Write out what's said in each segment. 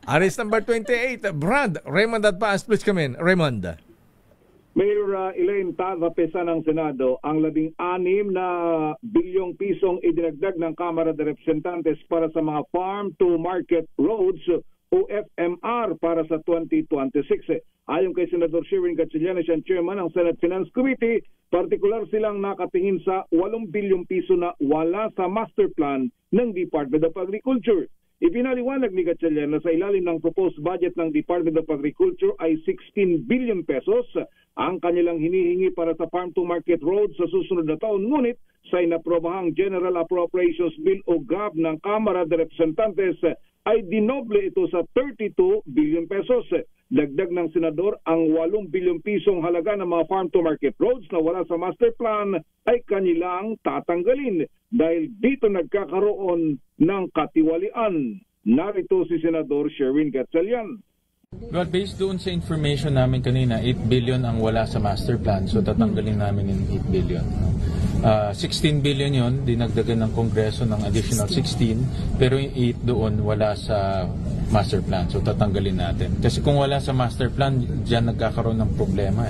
Aris number 28, Brad. Raymond at Paas, please come in. Raymond. Mayor Elaine Tazapesa ng Senado ang 16 na bilyong pisong idinagdag ng Kamara de Representantes para sa mga farm-to-market roads o FMR para sa 2026. Ayon kay Senador Sherwin Gatchalian, siyang chairman ng Senate Finance Committee, partikular silang nakatingin sa 8 bilyong piso na wala sa master plan ng Department of Agriculture. Ipinaliwanag ni Gatchalian na sa ilalim ng proposed budget ng Department of Agriculture ay 16 billion pesos ang kanilang hinihingi para sa farm-to-market roads sa susunod na taon. Ngunit sa inaprobahang General Appropriations Bill o GAB ng Kamara de Representantes ay dinoble ito sa 32 billion pesos. Dagdag ng senador, ang 8 bilyong pisong halaga ng mga farm-to-market roads na wala sa master plan ay kanilang tatanggalin dahil dito nagkakaroon ng katiwalian. Narito si Senador Sherwin Gatchalian. Well, based doon sa information namin kanina, 8 billion ang wala sa master plan, so tatanggalin namin yung 8 billion. 16 billion yon, dinagdagan ng Kongreso ng additional 16, pero yung 8 doon wala sa master plan, so tatanggalin natin. Kasi kung wala sa master plan, diyan nagkakaroon ng problema.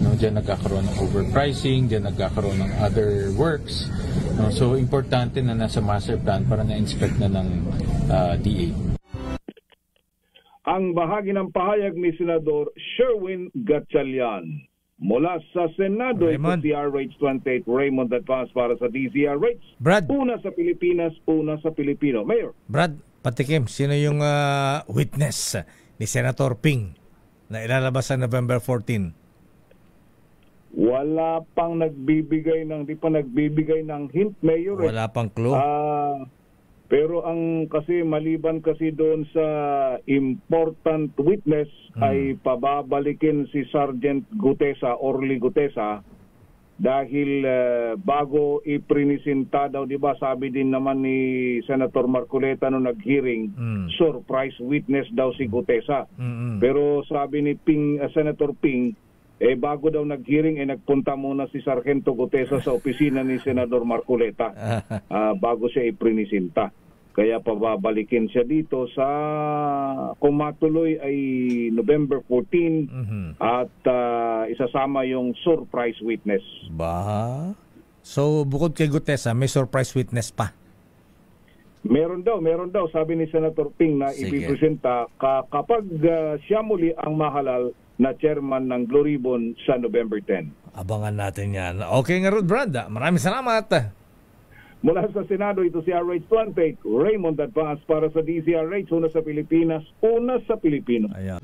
No, diyan nagkakaroon ng overpricing, diyan nagkakaroon ng other works. No, so importante na nasa master plan para na-inspect na ng DA. Ang bahagi ng pahayag ni Senador Sherwin Gatchalian. Mula sa Senado, Raymond. ito CRH28, Raymond Advance para sa DZRH. Brad. Una sa Pilipinas, una sa Pilipino. Mayor. Brad, patikim, sino yung witness ni Senator Ping na ilalabas sa November 14? Wala pang nagbibigay ng, di pa nagbibigay ng hint, Mayor. Wala pang clue. Pero ang kasi maliban kasi doon sa important witness ay pababalikin si Sergeant Gutesa, Orly Gutesa, dahil bago iprinisinta daw, di ba, sabi din naman ni Senator Marcoleta nung nag-hearing, surprise witness daw si Gutesa. Pero sabi ni Senator Ping, bago daw nag-hearing, nagpunta muna si Sargento Gutesa sa opisina ni Senador Marcoleta bago siya iprinisinta. Kaya pababalikin siya dito sa, kung matuloy ay November 14 at isasama yung surprise witness. Ba? So bukod kay Gutesa, may surprise witness pa? Meron daw, sabi ni Senator Ping na ipipresenta kapag siya muli ang mahalal na chairman ng Blue Ribbon sa November 10. Abangan natin yan. Okay nga, Brad. Maraming salamat. Mula sa Senado, ito si RH28, Raymond Advance para sa DZRH, una sa Pilipinas, una sa Pilipino. Ayan.